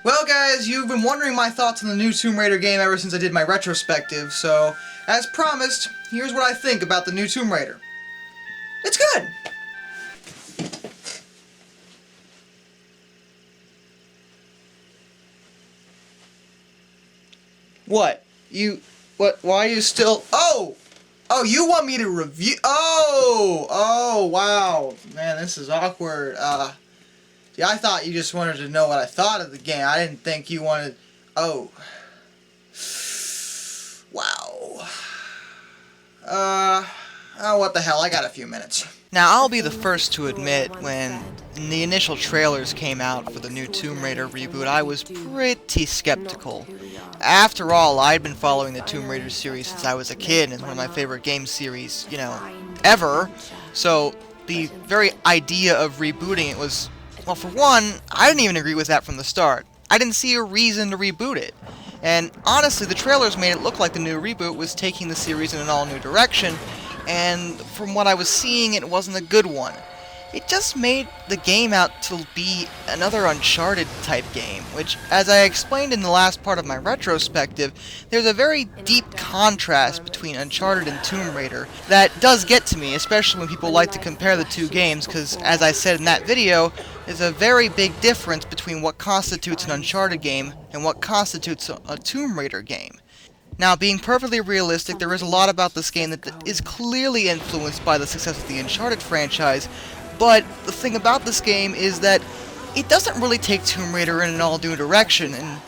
Well guys, you've been wondering my thoughts on the new Tomb Raider game ever since I did my retrospective, so as promised, here's what I think about the new Tomb Raider. It's good! What? Why are you still... Oh! Oh, you want me to review... Oh, wow. Man, this is awkward. See, I thought you just wanted to know what I thought of the game. I didn't think you wanted... Oh. Wow. Oh, what the hell, I got a few minutes. Now, I'll be the first to admit, when the initial trailers came out for the new Tomb Raider reboot, I was pretty skeptical. After all, I'd been following the Tomb Raider series since I was a kid, and it's one of my favorite game series, ever. So, the very idea of rebooting it was, well, for one, I didn't even agree with that from the start. I didn't see a reason to reboot it. And honestly, the trailers made it look like the new reboot was taking the series in an all-new direction, and from what I was seeing, it wasn't a good one. It just made the game out to be another Uncharted-type game, which, as I explained in the last part of my retrospective, there's a very deep contrast between Uncharted and Tomb Raider that does get to me, especially when people like to compare the two games, because, as I said in that video, there's a very big difference between what constitutes an Uncharted game and what constitutes a Tomb Raider game. Now, being perfectly realistic, there is a lot about this game that is clearly influenced by the success of the Uncharted franchise, but the thing about this game is that it doesn't really take Tomb Raider in an all-new direction, and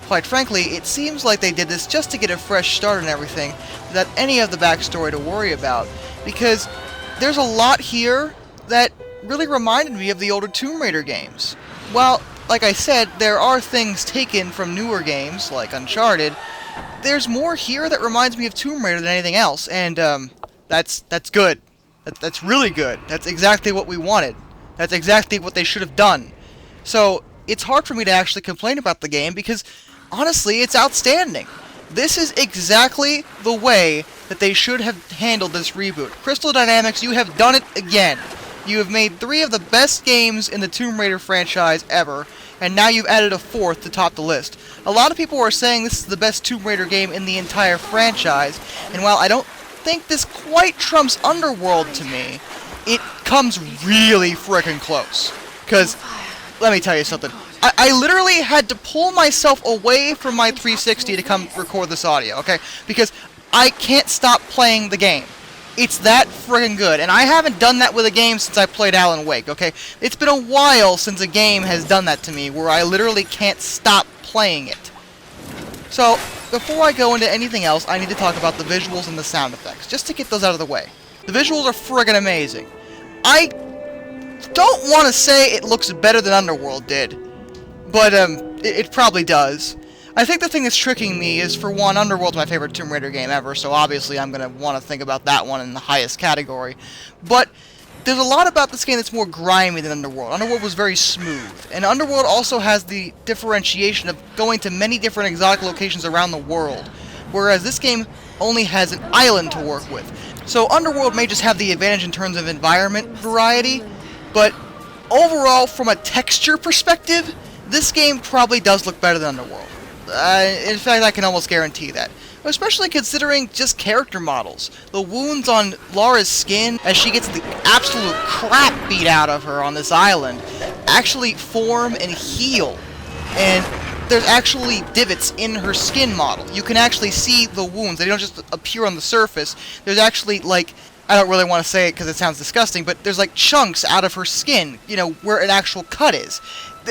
quite frankly, it seems like they did this just to get a fresh start and everything, without any of the backstory to worry about, because there's a lot here that really reminded me of the older Tomb Raider games. While, like I said, there are things taken from newer games, like Uncharted, there's more here that reminds me of Tomb Raider than anything else, and that's good. That's really good. That's exactly what we wanted. That's exactly what they should have done. So, it's hard for me to actually complain about the game because, honestly, it's outstanding. This is exactly the way that they should have handled this reboot. Crystal Dynamics, you have done it again. You have made 3 of the best games in the Tomb Raider franchise ever, and now you've added a 4th to top the list. A lot of people are saying this is the best Tomb Raider game in the entire franchise, and while I don't think this quite trumps Underworld to me, it comes really frickin' close. Because, let me tell you something, I literally had to pull myself away from my 360 to come record this audio, okay? Because I can't stop playing the game. It's that friggin' good, and I haven't done that with a game since I played Alan Wake, okay? It's been a while since a game has done that to me, where I literally can't stop playing it. So, before I go into anything else, I need to talk about the visuals and the sound effects, just to get those out of the way. The visuals are friggin' amazing. I don't want to say it looks better than Underworld did, but it probably does. I think the thing that's tricking me is, for one, Underworld's my favorite Tomb Raider game ever, so obviously I'm going to want to think about that one in the highest category. But there's a lot about this game that's more grimy than Underworld. Underworld was very smooth, and Underworld also has the differentiation of going to many different exotic locations around the world, whereas this game only has an island to work with. So Underworld may just have the advantage in terms of environment variety, but overall, from a texture perspective, this game probably does look better than Underworld. In fact, I can almost guarantee that. Especially considering just character models. The wounds on Lara's skin, as she gets the absolute crap beat out of her on this island, actually form and heal. And there's actually divots in her skin model. You can actually see the wounds. They don't just appear on the surface. There's actually, like, I don't really want to say it because it sounds disgusting, but there's like chunks out of her skin, where an actual cut is.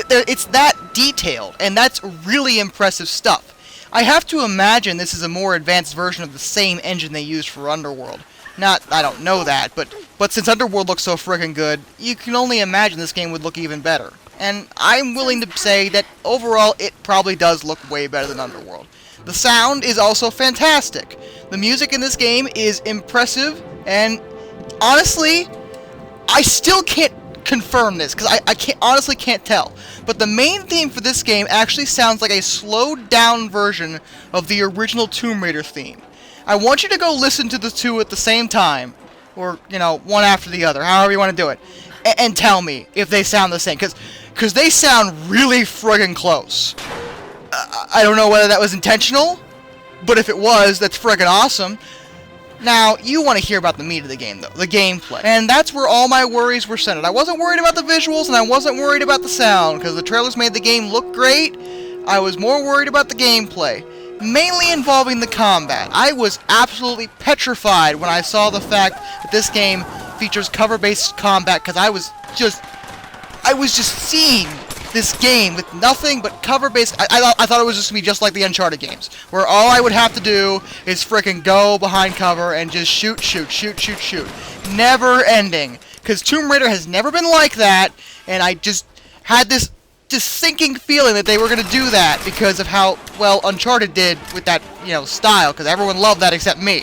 It's that detailed, and that's really impressive stuff. I have to imagine this is a more advanced version of the same engine they used for Underworld. I don't know that, but since Underworld looks so friggin' good, you can only imagine this game would look even better. And I'm willing to say that overall it probably does look way better than Underworld. The sound is also fantastic. The music in this game is impressive, and honestly, I still can't confirm this, because I honestly can't tell. But the main theme for this game actually sounds like a slowed down version of the original Tomb Raider theme. I want you to go listen to the two at the same time, or, one after the other, however you want to do it, and tell me if they sound the same, because they sound really friggin' close. I don't know whether that was intentional, but if it was, that's friggin' awesome. Now, you want to hear about the meat of the game, though, the gameplay. And that's where all my worries were centered. I wasn't worried about the visuals, and I wasn't worried about the sound, because the trailers made the game look great. I was more worried about the gameplay, mainly involving the combat. I was absolutely petrified when I saw the fact that this game features cover-based combat, because I was just seeing this game with nothing but cover-based. I thought it was just going to be just like the Uncharted games, where all I would have to do is frickin' go behind cover and just shoot. Never ending. Because Tomb Raider has never been like that, and I just had this sinking feeling that they were going to do that because of how well Uncharted did with that, style, because everyone loved that except me.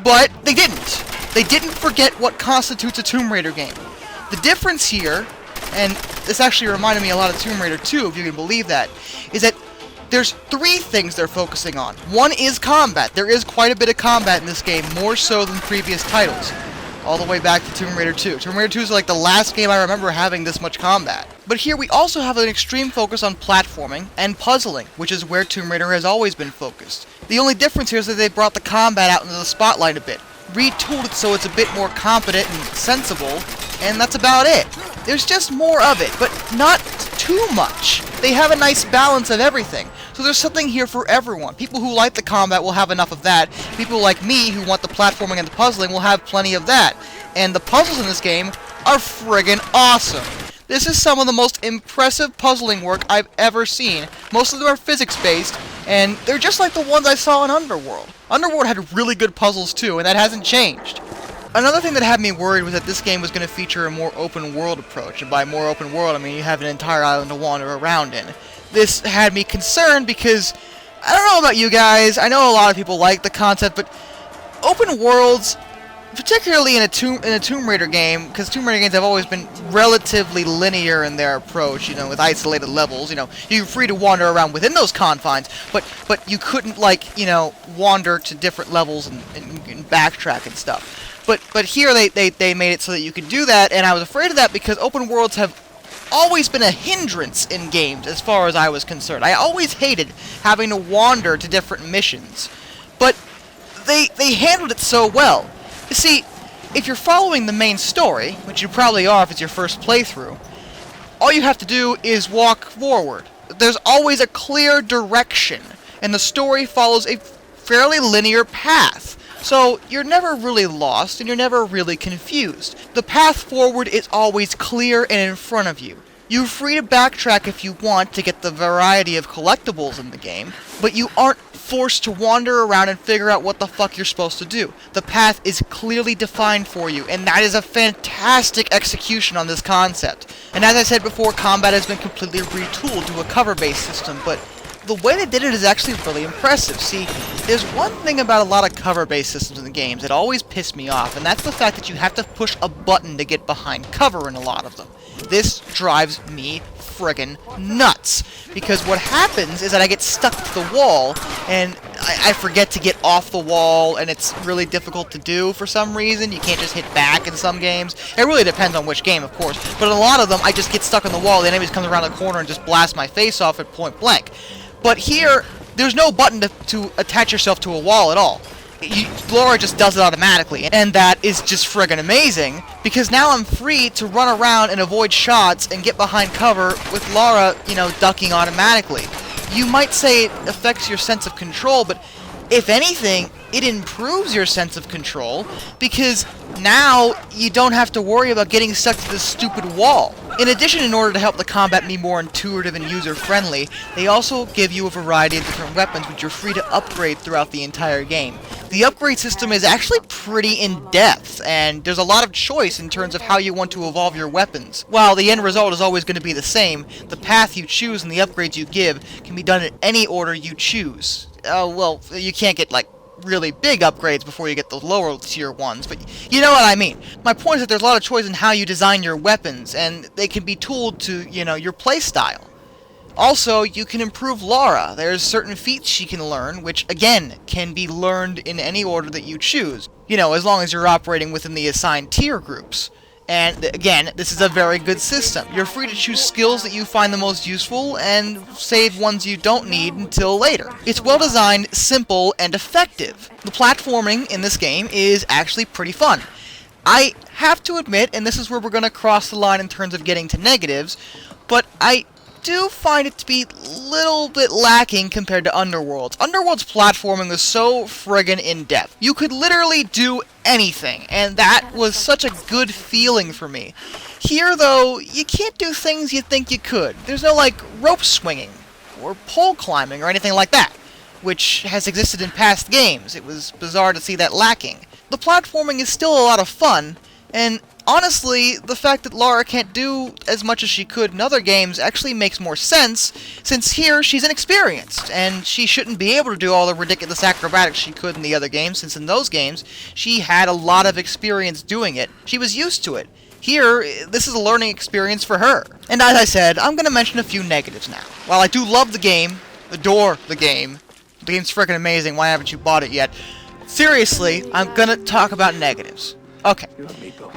But they didn't. They didn't forget what constitutes a Tomb Raider game. The difference here, and this actually reminded me a lot of Tomb Raider 2, if you can believe that, is that there's 3 things they're focusing on. One is combat. There is quite a bit of combat in this game, more so than previous titles, all the way back to Tomb Raider 2. Tomb Raider 2 is like the last game I remember having this much combat. But here we also have an extreme focus on platforming and puzzling, which is where Tomb Raider has always been focused. The only difference here is that they brought the combat out into the spotlight a bit, retooled it so it's a bit more competent and sensible, and that's about it. There's just more of it, but not too much. They have a nice balance of everything. So there's something here for everyone. People who like the combat will have enough of that. People like me who want the platforming and the puzzling will have plenty of that. And the puzzles in this game are friggin' awesome. This is some of the most impressive puzzling work I've ever seen. Most of them are physics-based, and they're just like the ones I saw in Underworld. Underworld had really good puzzles too, and that hasn't changed. Another thing that had me worried was that this game was going to feature a more open world approach, and by more open world I mean you have an entire island to wander around in. This had me concerned because, I don't know about you guys, I know a lot of people like the concept, but open worlds, particularly in a Tomb Raider game, because Tomb Raider games have always been relatively linear in their approach, with isolated levels, you're free to wander around within those confines, but you couldn't, wander to different levels and backtrack and stuff. But here they made it so that you could do that, and I was afraid of that because open worlds have always been a hindrance in games as far as I was concerned. I always hated having to wander to different missions. But they handled it so well. You see, if you're following the main story, which you probably are if it's your first playthrough, all you have to do is walk forward. There's always a clear direction, and the story follows a fairly linear path. So you're never really lost, and you're never really confused. The path forward is always clear and in front of you. You're free to backtrack if you want to get the variety of collectibles in the game, but you aren't forced to wander around and figure out what the fuck you're supposed to do. The path is clearly defined for you, and that is a fantastic execution on this concept. And as I said before, combat has been completely retooled to a cover-based system, but the way they did it is actually really impressive. See, there's one thing about a lot of cover-based systems in the games that always piss me off, and that's the fact that you have to push a button to get behind cover in a lot of them. This drives me friggin' nuts, because what happens is that I get stuck to the wall, and I forget to get off the wall, and it's really difficult to do for some reason. You can't just hit back in some games. It really depends on which game, of course, but in a lot of them, I just get stuck on the wall, the enemies come around the corner and just blast my face off at point blank. But here, there's no button to attach yourself to a wall at all. Lara just does it automatically, and that is just friggin' amazing, because now I'm free to run around and avoid shots and get behind cover with Lara, ducking automatically. You might say it affects your sense of control, but if anything, it improves your sense of control, because now you don't have to worry about getting stuck to this stupid wall. In addition, in order to help the combat be more intuitive and user-friendly, they also give you a variety of different weapons which you're free to upgrade throughout the entire game. The upgrade system is actually pretty in-depth, and there's a lot of choice in terms of how you want to evolve your weapons. While the end result is always going to be the same, the path you choose and the upgrades you give can be done in any order you choose. Well, you can't get, really big upgrades before you get the lower tier ones, but you know what I mean. My point is that there's a lot of choice in how you design your weapons, and they can be tooled to, your playstyle. Also, you can improve Lara. There's certain feats she can learn, which, again, can be learned in any order that you choose, as long as you're operating within the assigned tier groups. And again, this is a very good system. You're free to choose skills that you find the most useful and save ones you don't need until later. It's well designed, simple, and effective. The platforming in this game is actually pretty fun. I have to admit, and this is where we're going to cross the line in terms of getting to negatives, but I do find it to be a little bit lacking compared to Underworld's. Underworld's platforming was so friggin' in-depth. You could literally do anything, and that was such a good feeling for me. Here, though, you can't do things you think you could. There's no, like, rope swinging, or pole climbing, or anything like that, which has existed in past games. It was bizarre to see that lacking. The platforming is still a lot of fun, and honestly, the fact that Lara can't do as much as she could in other games actually makes more sense, since here she's inexperienced, and she shouldn't be able to do all the ridiculous acrobatics she could in the other games, since in those games she had a lot of experience doing it. She was used to it. Here, this is a learning experience for her. And as I said, I'm going to mention a few negatives now. While I do love the game, adore the game's freaking amazing, why haven't you bought it yet? Seriously, I'm going to talk about negatives. Okay,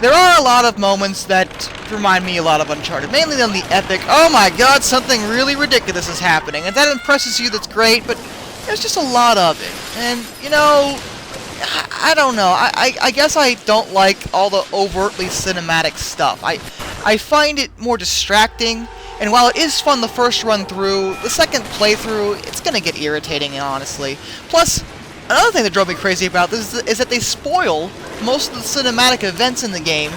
there are a lot of moments that remind me a lot of Uncharted, mainly on the epic, oh my god, something really ridiculous is happening, and that impresses you, that's great, but there's just a lot of it, and, you know, I don't know, I guess I don't like all the overtly cinematic stuff. I find it more distracting, and while it is fun the first run through, the second playthrough, it's gonna get irritating, honestly. Plus, another thing that drove me crazy about this is that they spoil most of the cinematic events in the game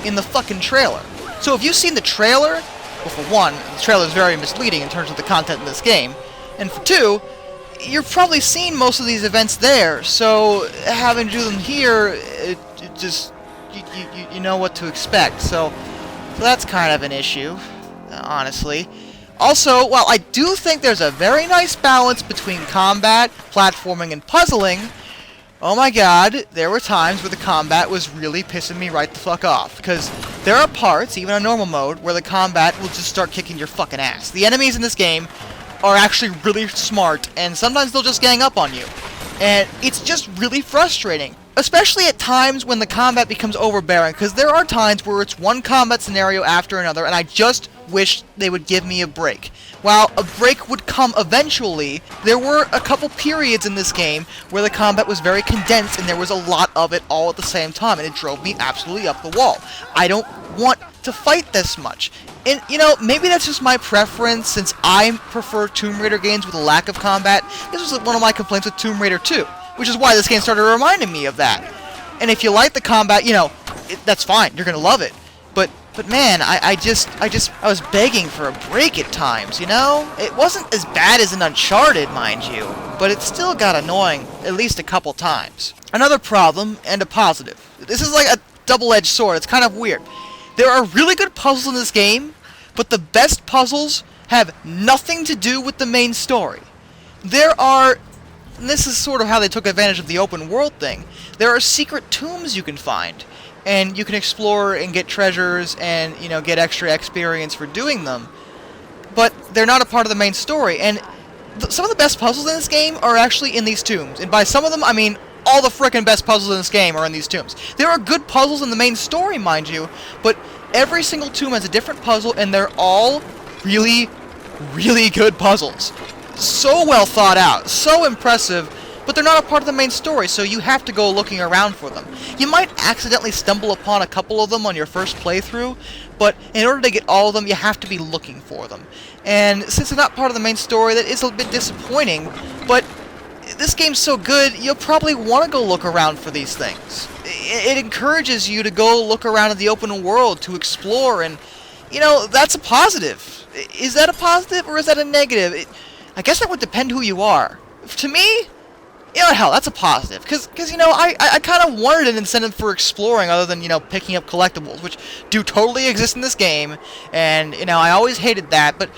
in the fucking trailer. So if you've seen the trailer, well, for one, the trailer is very misleading in terms of the content in this game, and for two, you've probably seen most of these events there, so having to do them here, it just, you know what to expect, so that's kind of an issue, honestly. Also, while I do think there's a very nice balance between combat, platforming, and puzzling, oh my god, there were times where the combat was really pissing me right the fuck off. Because there are parts, even on normal mode, where the combat will just start kicking your fucking ass. The enemies in this game are actually really smart, and sometimes they'll just gang up on you. And it's just really frustrating. Especially at times when the combat becomes overbearing, because there are times where it's one combat scenario after another, and I just wish they would give me a break. While a break would come eventually, there were a couple periods in this game where the combat was very condensed and there was a lot of it all at the same time, and it drove me absolutely up the wall. I don't want to fight this much. And, you know, maybe that's just my preference, since I prefer Tomb Raider games with a lack of combat. This was one of my complaints with Tomb Raider 2, which is why this game started reminding me of that. And if you like the combat, you know, that's fine, you're gonna love it. But man, I was begging for a break at times, you know? It wasn't as bad as an Uncharted, mind you, but it still got annoying at least a couple times. Another problem, and a positive. This is like a double-edged sword, it's kind of weird. There are really good puzzles in this game, but the best puzzles have nothing to do with the main story. There are, and this is sort of how they took advantage of the open world thing, there are secret tombs you can find. And you can explore and get treasures and, you know, get extra experience for doing them. But they're not a part of the main story. And some of the best puzzles in this game are actually in these tombs. And by some of them, I mean all the frickin' best puzzles in this game are in these tombs. There are good puzzles in the main story, mind you, but every single tomb has a different puzzle, and they're all really, really good puzzles. So well thought out, so impressive, but they're not a part of the main story, so you have to go looking around for them. You might accidentally stumble upon a couple of them on your first playthrough, but in order to get all of them, you have to be looking for them. And since they're not part of the main story, that is a bit disappointing, but this game's so good, you'll probably want to go look around for these things. It encourages you to go look around in the open world, to explore, and, you know, that's a positive. Is that a positive, or is that a negative? I guess that would depend who you are. To me, you know, hell, that's a positive, because you know, I kind of wanted an incentive for exploring other than, you know, picking up collectibles, which do totally exist in this game, and, you know, I always hated that, but,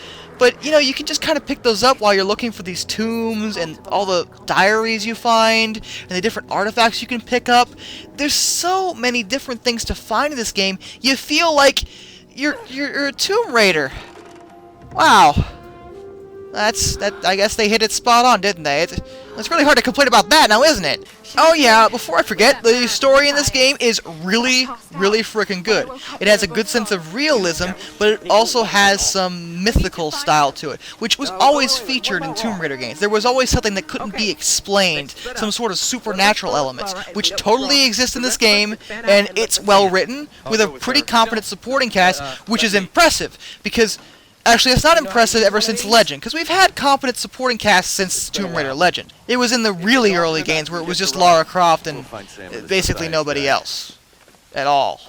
you know, you can just kind of pick those up while you're looking for these tombs, and all the diaries you find, and the different artifacts you can pick up. There's so many different things to find in this game, you feel like you're a Tomb Raider. Wow. I guess they hit it spot on, didn't they? It's really hard to complain about that now, isn't it? Oh yeah, before I forget, the story in this game is really freaking good. It has a good sense of realism, but it also has some mythical style to it, which was always featured in Tomb Raider games. There was always something that couldn't be explained, some sort of supernatural elements, which totally exist in this game, and it's well written, with a pretty competent supporting cast, which is impressive, because actually, it's not impressive ever since Legend, because we've had competent supporting casts since Tomb Raider Legend. It was in the really early games where it was just Lara Croft and basically nobody else at all.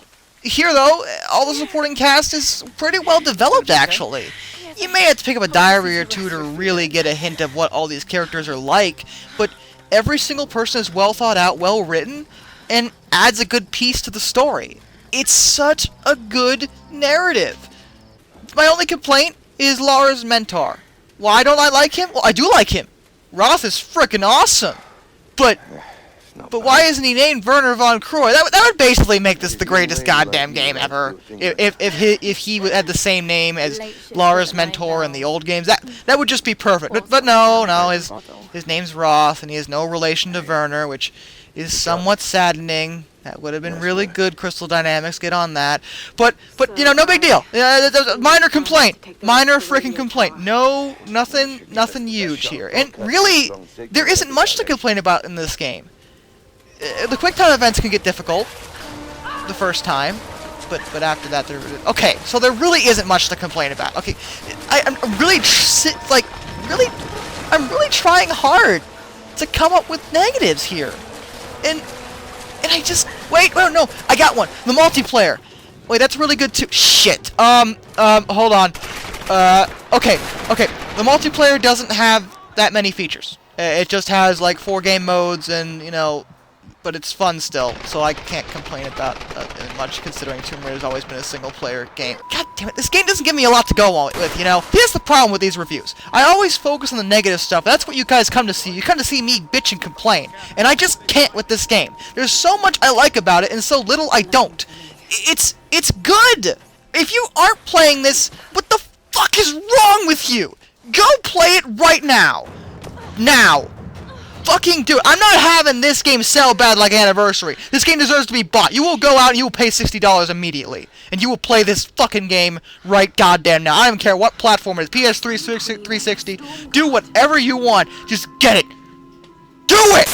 Here, though, all the supporting cast is pretty well developed, actually. You may have to pick up a diary or two to really get a hint of what all these characters are like, but every single person is well thought out, well written, and adds a good piece to the story. It's such a good narrative. My only complaint is Lara's mentor. Why don't I like him? Well, I do like him. Roth is frickin' awesome. But why isn't he named Werner von Croy? That would basically make this the greatest goddamn game ever. If he had the same name as Lara's mentor in the old games, that would just be perfect. But no, his name's Roth, and he has no relation to Werner, which is somewhat saddening. That would have been really good, Crystal Dynamics, get on that. But you know, no big deal. Minor complaint. Minor freaking complaint. No, nothing huge here. And really, there isn't much to complain about in this game. The quick time events can get difficult the first time, but after that, okay, so there really isn't much to complain about. Okay, I'm really trying hard to come up with negatives here. And I just... Wait, no, I got one. The multiplayer. Wait, that's really good too. Shit. Hold on. Okay. The multiplayer doesn't have that many features. It just has, like, 4 game modes and, you know... But it's fun still, so I can't complain about much, considering Tomb Raider's always been a single-player game. God damn it, this game doesn't give me a lot to go on with, you know? Here's the problem with these reviews. I always focus on the negative stuff. That's what you guys come to see. You come to see me bitch and complain. And I just can't with this game. There's so much I like about it, and so little I don't. It's good! If you aren't playing this, what the fuck is wrong with you? Go play it right now! Now! Fucking do it. I'm not having this game sell bad like Anniversary. This game deserves to be bought. You will go out and you will pay $60 immediately. And you will play this fucking game right goddamn now. I don't care what platform it is. PS3, 360. Do whatever you want. Just get it. Do it!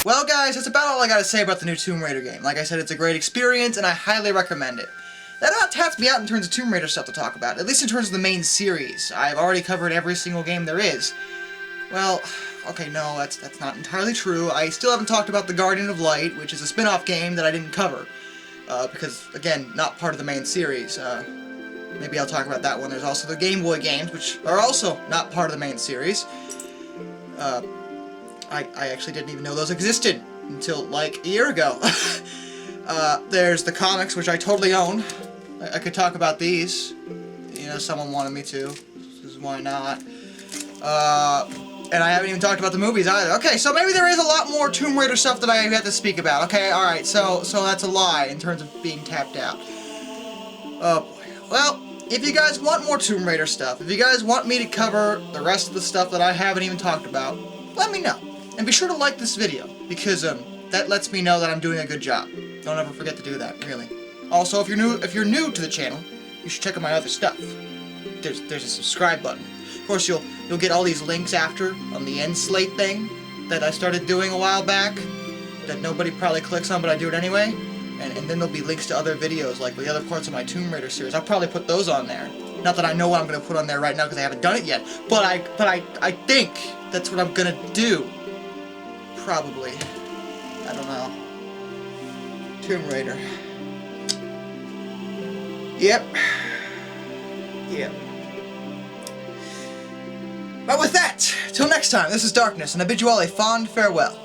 Well, guys, that's about all I gotta say about the new Tomb Raider game. Like I said, it's a great experience, and I highly recommend it. That about taps me out in terms of Tomb Raider stuff to talk about. At least in terms of the main series. I've already covered every single game there is. Well... Okay, no, that's not entirely true. I still haven't talked about The Guardian of Light, which is a spin-off game that I didn't cover. Because, again, not part of the main series. Maybe I'll talk about that one. There's also the Game Boy games, which are also not part of the main series. I actually didn't even know those existed until, like, a year ago. There's the comics, which I totally own. I could talk about these. You know, someone wanted me to. This is why not. And I haven't even talked about the movies either. Okay, so maybe there is a lot more Tomb Raider stuff that I have to speak about. Okay, alright, so that's a lie in terms of being tapped out. Oh boy. Well, if you guys want more Tomb Raider stuff, if you guys want me to cover the rest of the stuff that I haven't even talked about, let me know. And be sure to like this video, because that lets me know that I'm doing a good job. Don't ever forget to do that, really. Also, if you're new to the channel, you should check out my other stuff. There's a subscribe button. Of course, you'll get all these links after on the end slate thing that I started doing a while back that nobody probably clicks on, but I do it anyway. And then there'll be links to other videos, like the other parts of my Tomb Raider series. I'll probably put those on there. Not that I know what I'm going to put on there right now because I haven't done it yet, but I think that's what I'm going to do. Probably. I don't know. Tomb Raider. Yep. But with that, till next time, this is Darkness, and I bid you all a fond farewell.